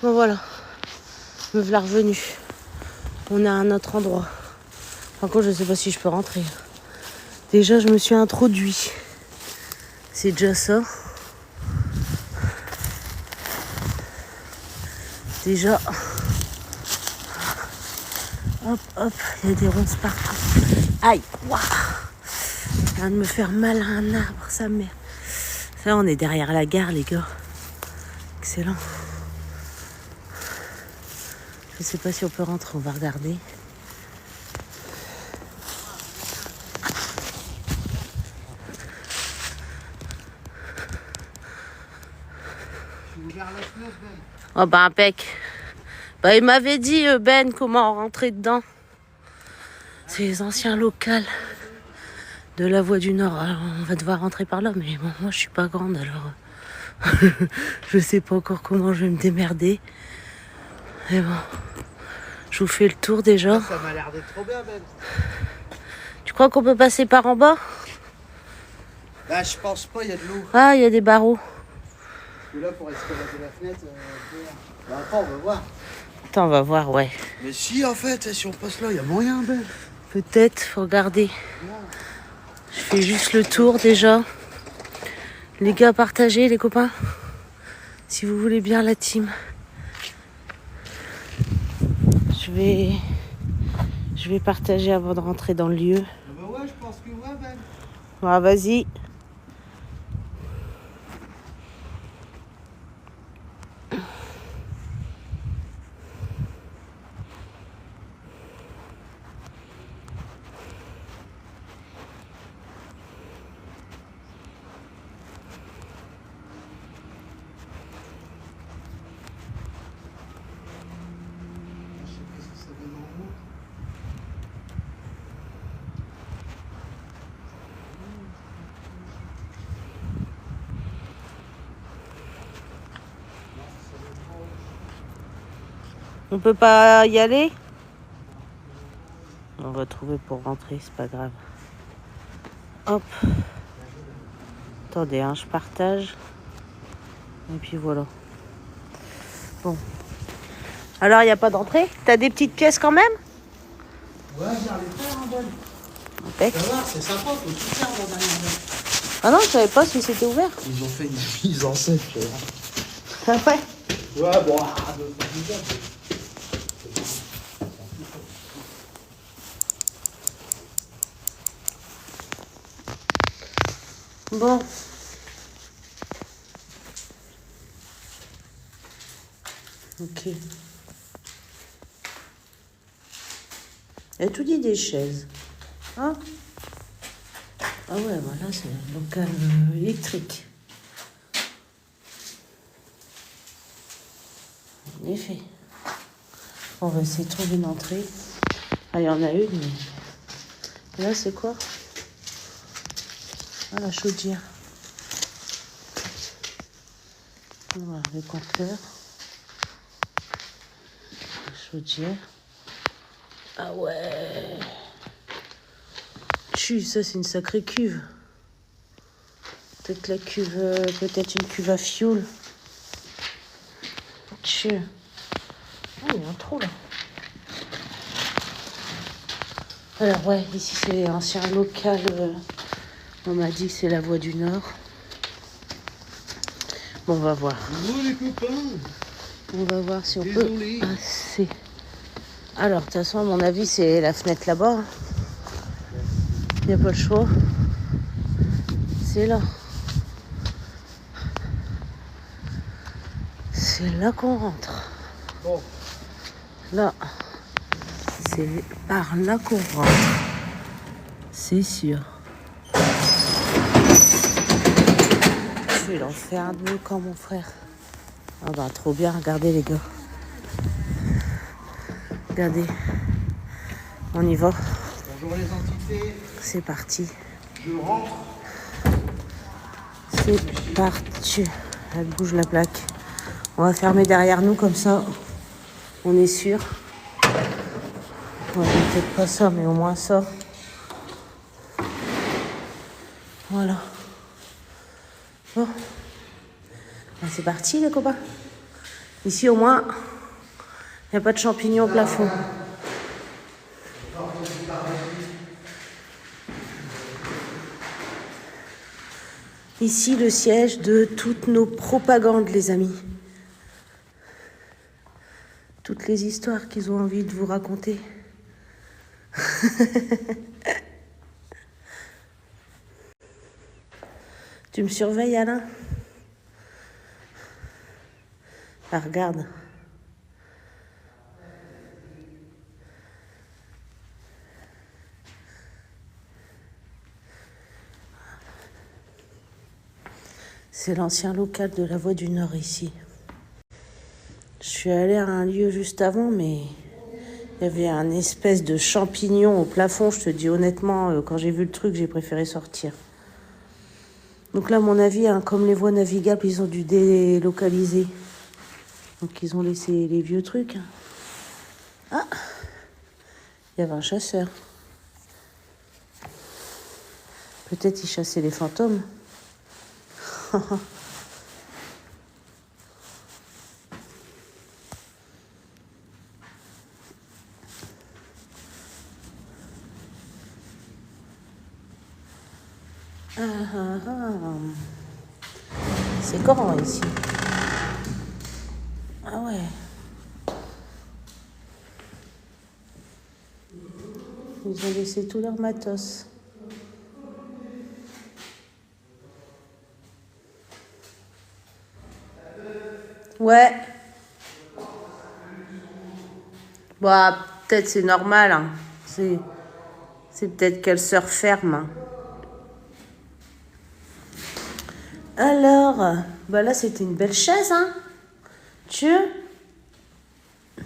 Bon voilà, me voilà revenu. On est à un autre endroit. Par contre, je sais pas si je peux rentrer. Déjà, je me suis introduit. C'est déjà ça. Déjà. Hop, hop, il y a des ronces partout. Aïe, waouh. Je viens de me faire mal à un arbre, sa mère. Ça, on est derrière la gare, les gars. Excellent. Je sais pas si on peut rentrer, on va regarder. Oh bah impec. Bah il m'avait dit Ben comment rentrer dedans. C'est les anciens locals de la Voie du Nord. Alors on va devoir rentrer par là, mais bon, moi je suis pas grande alors. Je sais pas encore comment je vais me démerder. Mais bon, je vous fais le tour déjà. Ça m'a l'air d'être trop bien, Ben. Tu crois qu'on peut passer par en bas? Bah, je pense pas, il y a de l'eau. Ah, il y a des barreaux. Et là, pour escalader la fenêtre, bah, après, on va voir. Attends, on va voir, ouais. Mais si, en fait, si on passe là, il y a moyen, Ben. Peut-être, faut regarder. Je fais juste le tour déjà. Les gars, partagez, les copains. Si vous voulez bien la team. Je vais partager avant de rentrer dans le lieu. Ah bah ouais, je pense que ouais, Ben. Ah, vas-y. Je sais pas si ça donne en haut. On peut pas y aller? On va trouver pour rentrer, c'est pas grave. Hop. Attendez, hein, je partage. Et puis voilà. Bon. Alors, il n'y a pas d'entrée? T'as des petites pièces quand même? Ouais, j'ai les faire, hein, Ben. Impec. Ça va, c'est sympa, faut tout faire dans un Ben. Ah non, je savais pas si c'était ouvert. Ils ont fait une mise en scène, tu vois. Ah ouais. Ouais, bon, de faire bizarre. Bon. Ok. Elle a tout dit des chaises. Hein? Ah ouais, voilà, c'est un local électrique. En effet. On va essayer de trouver une entrée. Ah, il y en a une, mais... Là, c'est quoi? Ah, la chaudière. Voilà, le compteur. La chaudière. Ah ouais. Ça c'est une sacrée cuve. Peut-être la cuve, peut-être une cuve à fioul. Tchou. Oh, il y a un trou là. Alors ouais, ici c'est ancien local. On m'a dit que c'est la Voie du Nord. Bon, on va voir. Oh, les copains. On va voir si on Désolé. peut passer. Alors, de toute façon, à mon avis, c'est la fenêtre là-bas. Il n'y a pas le choix. C'est là. C'est là qu'on rentre. Bon. Là. C'est par là qu'on rentre. C'est sûr. Je vais l'enfermer quand mon frère. Ah bah, trop bien. Regardez, les gars. Regardez. On y va. Bonjour les entités. C'est parti. Je rentre. C'est parti. Elle bouge la plaque. On va fermer derrière nous comme ça. On est sûr. Ouais, peut-être pas ça, mais au moins ça. Voilà. Bon. Ben, c'est parti les copains. Ici, au moins, il n'y a pas de champignons au plafond. Ici, le siège de toutes nos propagandes, les amis. Toutes les histoires qu'ils ont envie de vous raconter. Tu me surveilles, Alain? Ah, regarde. C'est l'ancien local de la Voie du Nord ici. Je suis allée à un lieu juste avant, mais il y avait un espèce de champignon au plafond. Je te dis honnêtement, quand j'ai vu le truc, j'ai préféré sortir. Donc là, à mon avis, hein, comme les voies navigables, ils ont dû délocaliser. Donc ils ont laissé les vieux trucs. Ah, il y avait un chasseur. Peut-être il chassait les fantômes. C'est grand ici. Ah ouais. Ils ont laissé tout leur matos. Ouais. Bah, peut-être c'est normal. Hein. C'est peut-être qu'elle se referme. Hein. Alors, bah là, c'était une belle chaise, hein. Tu veux?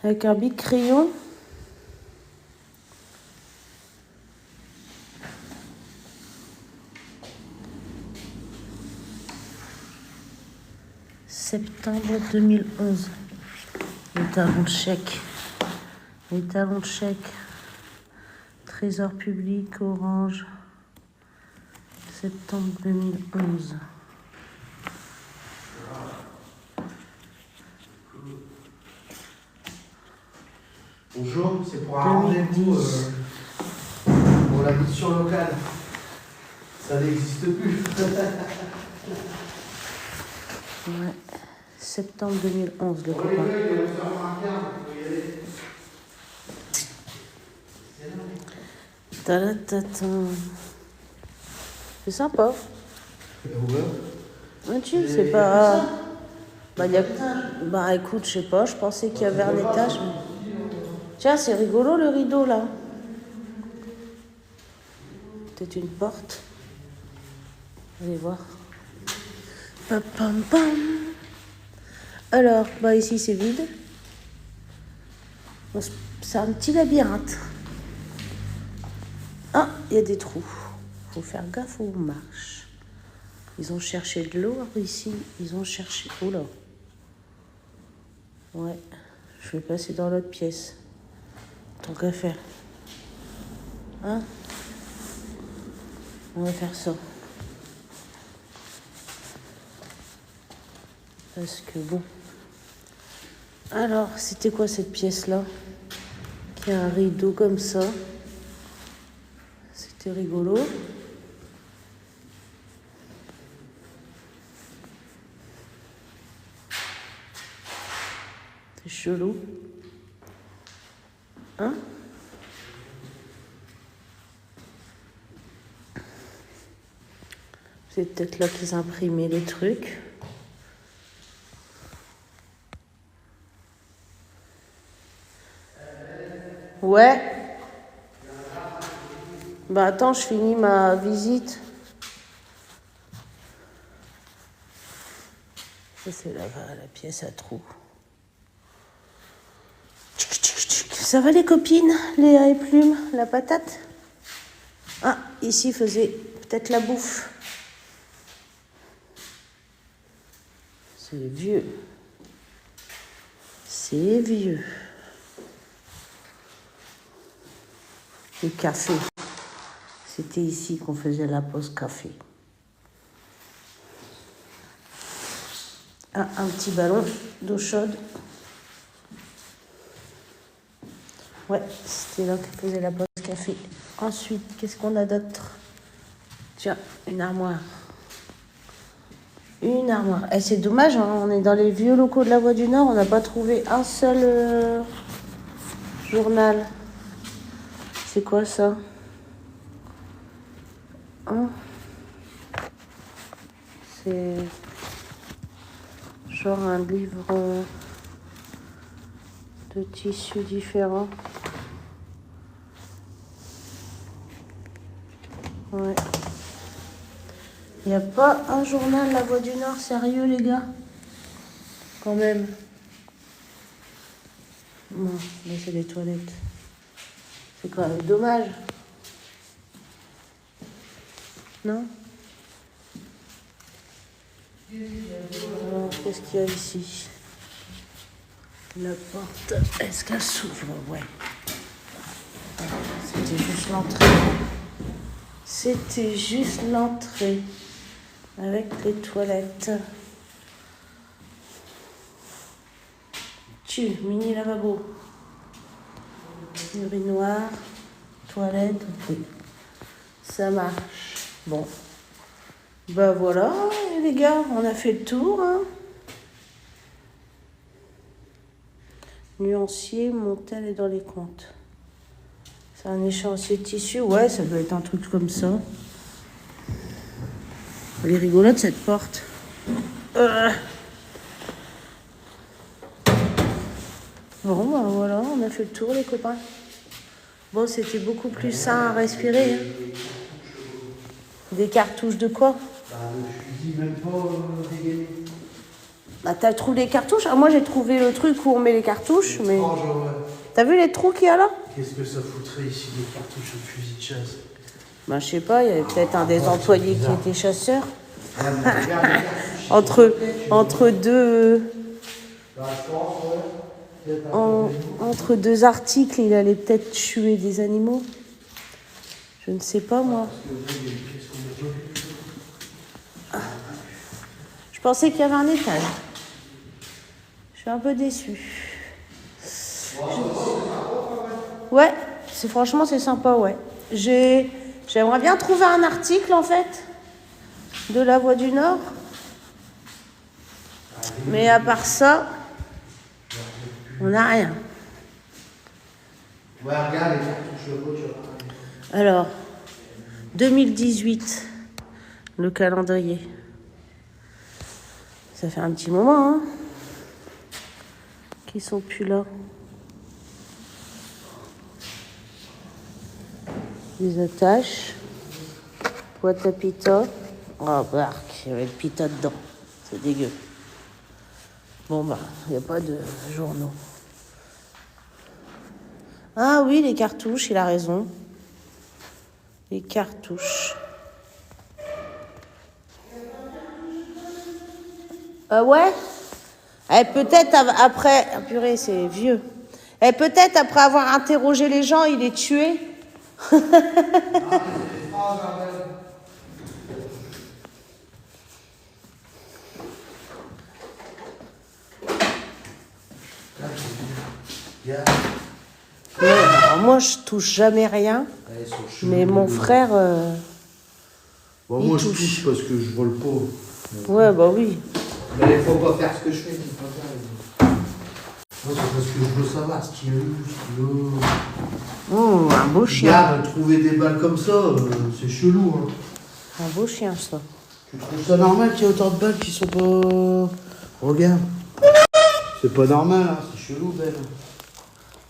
Avec un big crayon. Septembre 2011. Les talons de chèque. Les talons de chèque. Trésor public, Orange. Septembre 2011. Bonjour, c'est pour un rendez-vous pour la mission locale. Ça n'existe plus. Ouais. Septembre 2011, le copain. C'est sympa. Ouais, tu c'est pas. Bah écoute, je sais pas, je pensais qu'il y avait un étage. Mais... Tiens, c'est rigolo le rideau là. Peut-être une porte. Allez voir. Pam, pam, pam. Alors, bah ici c'est vide. C'est un petit labyrinthe. Ah, il y a des trous. Faut faire gaffe où on marche. Ils ont cherché de l'eau ici. Ils ont cherché... Oh là. Ouais. Je vais passer dans l'autre pièce. Tant qu'à faire. Hein? On va faire ça. Parce que bon. Alors, c'était quoi cette pièce-là? Qui a un rideau comme ça. C'était rigolo. C'est chelou. Hein? C'est peut-être là qu'ils imprimaient les trucs. Ouais. Bah attends, je finis ma visite. Ça c'est la pièce à trous. Ça va les copines, Léa et Plume, la patate? Ah, ici faisait peut-être la bouffe. C'est vieux. C'est vieux. Le café. C'était ici qu'on faisait la pause café. Ah, un petit ballon d'eau chaude. Ouais, c'était là qu'elle faisait la pause café. Ensuite, qu'est-ce qu'on a d'autre? Tiens, une armoire. Une armoire. Et c'est dommage, hein, on est dans les vieux locaux de la Voie du Nord, on n'a pas trouvé un seul journal. C'est quoi ça? Hein? C'est genre un livre de tissus différents. Ouais. Il n'y a pas un journal La Voix du Nord, sérieux les gars? Quand même. Non, là c'est les toilettes. C'est quand même dommage. Non? Alors, qu'est-ce qu'il y a ici? La porte, est-ce qu'elle s'ouvre? Ouais. C'était juste l'entrée. C'était juste l'entrée. Avec les toilettes. Mini lavabo. Urinoir. Toilette. Oui. Ça marche. Bon. Bah voilà, les gars, on a fait le tour. Hein. Nuancier, Montel est dans les comptes. C'est un échéancier de tissu. Ouais, ça doit être un truc comme ça. Elle est rigolote cette porte. Bon, ben voilà, on a fait le tour, les copains. Bon, c'était beaucoup plus sain à respirer. Hein. Des cartouches de quoi? Je dis même pas dégainé. Bah, t'as trouvé les cartouches? Ah, moi, j'ai trouvé le truc où on met les cartouches, mais... Étrange, ouais. T'as vu les trous qu'il y a là? Qu'est-ce que ça foutrait ici, des cartouches de fusil de chasse? Ben, je sais pas, il y avait peut-être un des employés qui était chasseur. Ah, mais regarde les cartouches. Entre deux... Ouais. Entre deux articles, il allait peut-être tuer des animaux. Je ne sais pas, moi. Je pensais qu'il y avait un étage. Je suis un peu déçue. Ouais, franchement, c'est sympa, ouais. J'aimerais bien trouver un article, en fait, de la Voie du Nord. Mais à part ça, on n'a rien. Ouais, regarde les cartouches de voiture. Alors, 2018, le calendrier. Ça fait un petit moment, hein, qu'ils sont plus là. Les attaches. Boîte à pita. Oh, bark, il y avait le pita dedans. C'est dégueu. Bon, bah, il n'y a pas de journaux. Ah oui, les cartouches, il a raison. Les cartouches. Ouais. Peut-être après... Ah, purée, c'est vieux. Peut-être après avoir interrogé les gens, il est tué. Ouais, alors moi, je touche jamais rien. Mais mon frère... Bon, moi, je touche parce que je vole pas. Ouais, bah oui. Mais il faut pas faire ce que je fais. Moi, c'est parce que je veux savoir ce qu'il y a eu, ce qu'il y a. Oh, un beau chien. Regarde, trouver des balles comme ça, c'est chelou. Hein. Un beau chien, ça. Tu trouves ça normal qu'il y ait autant de balles qui sont pas... Regarde. C'est pas normal, hein. C'est chelou, belle.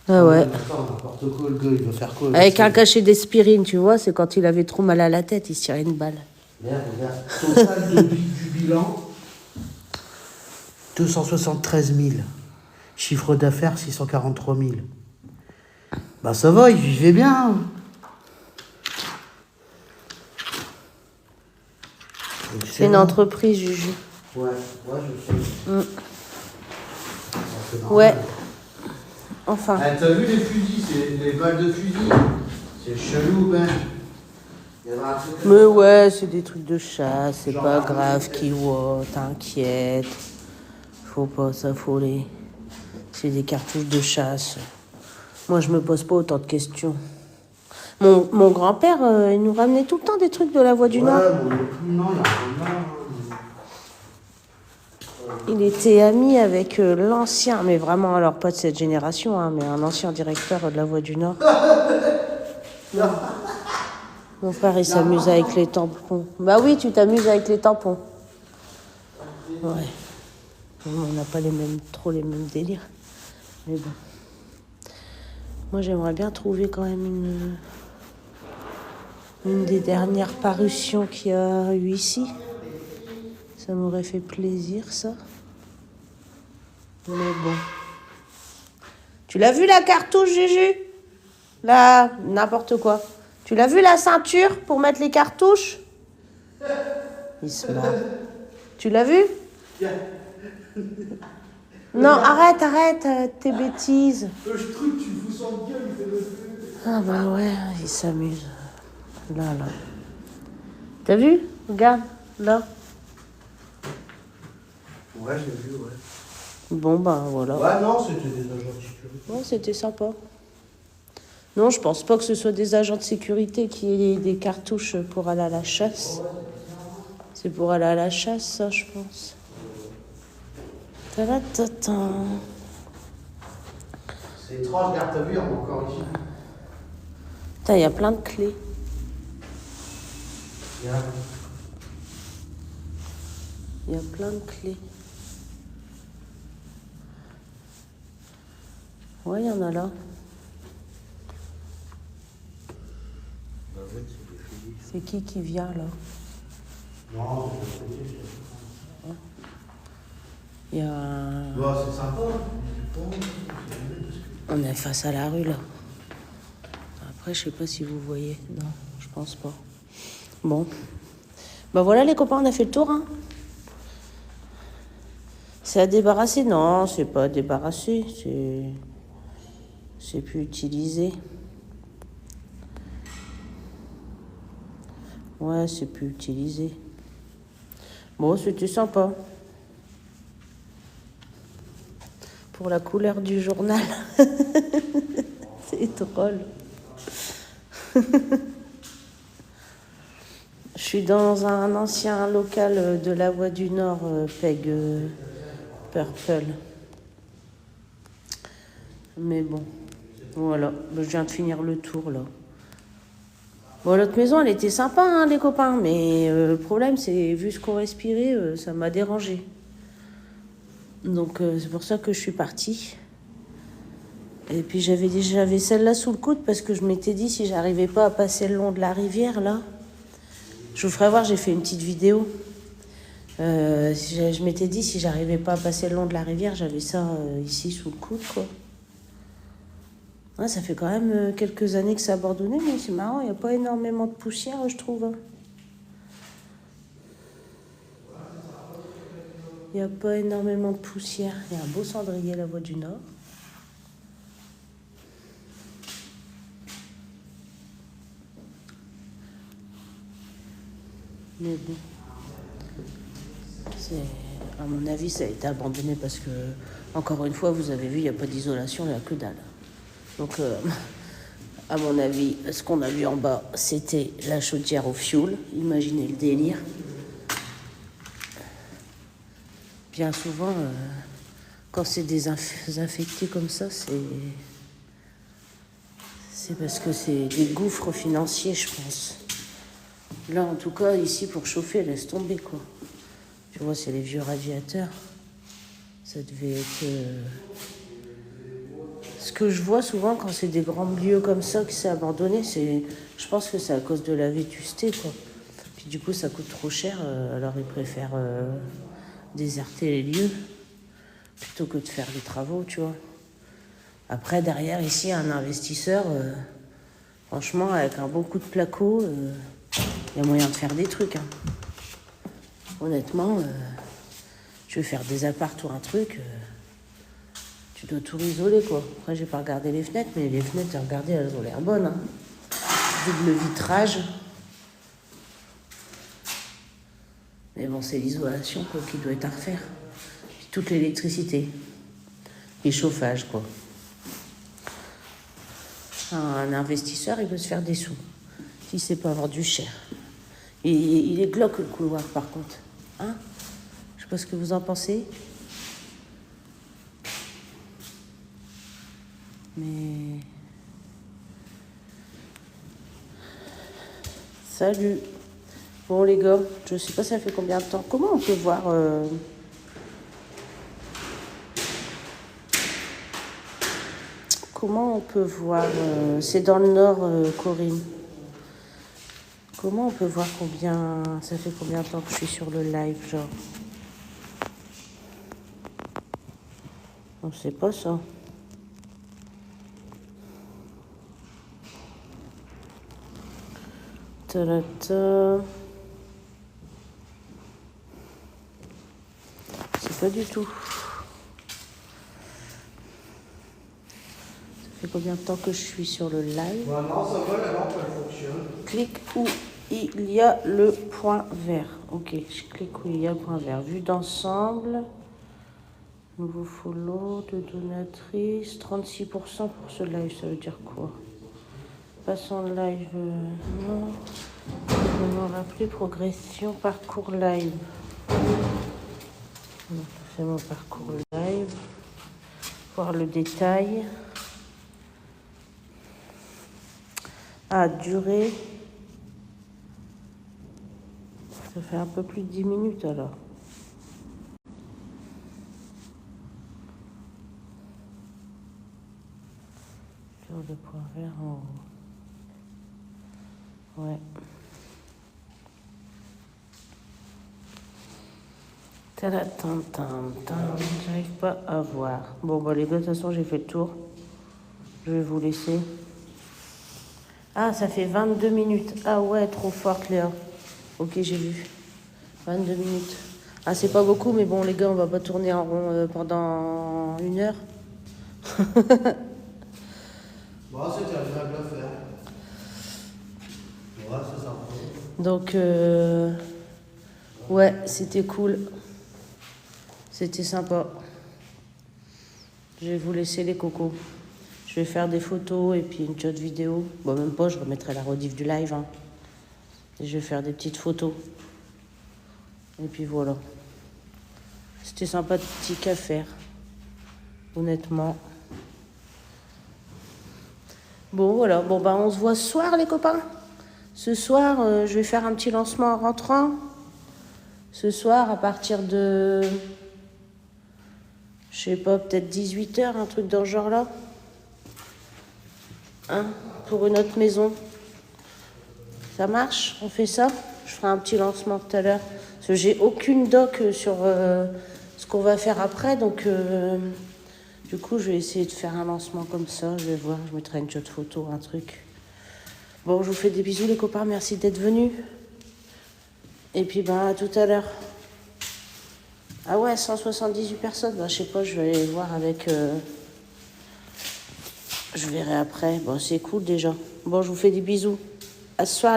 Ah ouais. Attends, n'importe quoi, le gars, il va faire quoi? Avec un cachet d'aspirine, tu vois, c'est quand il avait trop mal à la tête, il se tirait une balle. Regarde. Total du bilan, 273 000. Chiffre d'affaires, 643 000. Bah ça va, il vivait bien. C'est une entreprise, Juju. Ouais, je sais. Ouais. Enfin. Ah, t'as vu les fusils, c'est les balles de fusil? C'est chelou, ben. Mais ouais, c'est des trucs de chasse, c'est pas grave, Kiwo, t'inquiète. faut pas s'affoler. C'est des cartouches de chasse. Moi, je me pose pas autant de questions. Mon grand-père, il nous ramenait tout le temps des trucs de la Voie du Nord. Non, il y a rien. Il était ami avec l'ancien, mais vraiment, alors pas de cette génération, hein, mais un ancien directeur de la Voie du Nord. Mon frère, il s'amuse avec les tampons. Bah oui, tu t'amuses avec les tampons. Ouais. On n'a pas trop les mêmes délires. Mais bon. Moi, j'aimerais bien trouver quand même une des dernières parutions qu'il y a eu ici. Ça m'aurait fait plaisir, ça. Mais bon. Tu l'as vu, la cartouche, Juju? Là, n'importe quoi. Tu l'as vu, la ceinture pour mettre les cartouches? Il se marre. Tu l'as vu? Non, arrête tes bêtises. Le truc, tu fous sans gueule, il fait le truc. Ah bah ouais, il s'amuse. Là. T'as vu? Regarde, là. Ouais, j'ai vu, ouais. Bon, bah voilà. Ouais, non, c'était des agents de sécurité. Ouais, c'était sympa. Non, je pense pas que ce soit des agents de sécurité qui aient des cartouches pour aller à la chasse. C'est pour aller à la chasse, ça, je pense. Ta-da-ta-ta. C'est étrange, regarde, t'as vu, on est encore ici. Putain, il y a plein de clés. Il Il y a plein de clés. Ouais, il y en a là. C'est qui vient là? Non, Il y a un... bah, c'est sympa. On est face à la rue là. Après, je sais pas si vous voyez. Non, je pense pas. Bon. Bah voilà les copains, on a fait le tour. Hein. C'est à débarrasser? Non, c'est pas à débarrasser. C'est plus utilisé. Ouais, c'est plus utilisé. Bon, c'était sympa. Pour la couleur du journal. C'est drôle. Je suis dans un ancien local de la Voie du Nord, Peg Purple. Mais bon, voilà. Je viens de finir le tour, là. Bon, l'autre maison, elle était sympa, hein, les copains. Mais le problème, c'est, vu ce qu'on respirait, ça m'a dérangé. Donc, c'est pour ça que je suis partie. Et puis, j'avais celle-là sous le coude parce que je m'étais dit, si j'arrivais pas à passer le long de la rivière, là... Je vous ferai voir, j'ai fait une petite vidéo. Je m'étais dit, si j'arrivais pas à passer le long de la rivière, j'avais ça ici sous le coude, quoi. Ouais, ça fait quand même quelques années que c'est abandonné, mais c'est marrant, il n'y a pas énormément de poussière, je trouve. Hein. Il n'y a pas énormément de poussière. Il y a un beau cendrier, la Voie du Nord. Mais bon, à mon avis, ça a été abandonné parce que, encore une fois, vous avez vu, il n'y a pas d'isolation, il n'y a que dalle. Donc, à mon avis, ce qu'on a vu en bas, c'était la chaudière au fioul. Imaginez le délire. Bien souvent, quand c'est désinfecté comme ça, c'est parce que c'est des gouffres financiers, je pense. Là, en tout cas, ici, pour chauffer, laisse tomber, quoi. Tu vois, c'est les vieux radiateurs. Ça devait être... Ce que je vois souvent quand c'est des grands lieux comme ça, que c'est abandonné, je pense que c'est à cause de la vétusté, quoi. Puis du coup, ça coûte trop cher, alors ils préfèrent déserter les lieux plutôt que de faire les travaux, tu vois. Après, derrière, ici, un investisseur, franchement, avec un bon coup de placo... il y a moyen de faire des trucs. Hein. Honnêtement, tu veux faire des apparts ou un truc, tu dois tout isoler, quoi. Après, j'ai pas regardé les fenêtres, mais les fenêtres, j'ai regardé, elles ont l'air bonnes. Hein. Double vitrage. Mais bon, c'est l'isolation, quoi, qui doit être à refaire. Puis toute l'électricité. Et chauffage, quoi. Un investisseur, il veut se faire des sous. S'il ne sait pas avoir du cher. Et il est glauque, le couloir, par contre. Hein? Je sais pas ce que vous en pensez. Mais... Salut. Bon, les gars, je sais pas ça fait combien de temps. Comment on peut voir... Comment on peut voir... c'est dans le nord, Corinne. Comment on peut voir combien... Ça fait combien de temps que je suis sur le live, genre? On sait pas ça. Ta-da-ta. C'est pas du tout. Ça fait combien de temps que je suis sur le live? Ouais, non, ça va, la lampe, elle fonctionne. Clique où il y a le point vert. Ok, je clique où il y a le point vert. Vue d'ensemble. Nouveau follow de donatrice. 36% pour ce live, ça veut dire quoi? Passons live. Non. Comment rappeler progression parcours live. C'est mon parcours live. Voir le détail. Ah, durée. Ça fait un peu plus de 10 minutes alors. Sur le point vert en haut. Ouais. J'arrive pas à voir. Bon, bah les gars, de toute façon, j'ai fait le tour. Je vais vous laisser. Ah, ça fait 22 minutes. Ah ouais, trop fort, Léa. Ok, j'ai vu. 22 minutes. Ah, c'est pas beaucoup, mais bon, les gars, on va pas tourner en rond pendant 1 heure. Bon, c'était agréable à faire. Ouais, c'est ça. Donc, ouais, c'était cool. C'était sympa. Je vais vous laisser les cocos. Je vais faire des photos et puis une petite vidéo. Bon, même pas, je remettrai la rediff du live. Hein. Et je vais faire des petites photos. Et puis voilà. C'était sympathique à faire. Honnêtement. Bon, voilà. Bon, bah, on se voit ce soir, les copains. Ce soir, je vais faire un petit lancement en rentrant. Ce soir, à partir de... Je sais pas, peut-être 18h, un truc dans ce genre-là. Hein, pour une autre maison. Ça marche? On fait ça? Je ferai un petit lancement tout à l'heure. Parce que j'ai aucune doc sur ce qu'on va faire après. Donc, du coup, je vais essayer de faire un lancement comme ça. Je vais voir, je mettrai une petite photo, un truc. Bon, je vous fais des bisous, les copains. Merci d'être venus. Et puis, ben, à tout à l'heure. Ah ouais, 178 personnes. Ben, je sais pas, je vais aller voir avec... Je verrai après. Bon, c'est cool déjà. Bon, je vous fais des bisous. À ce soir, les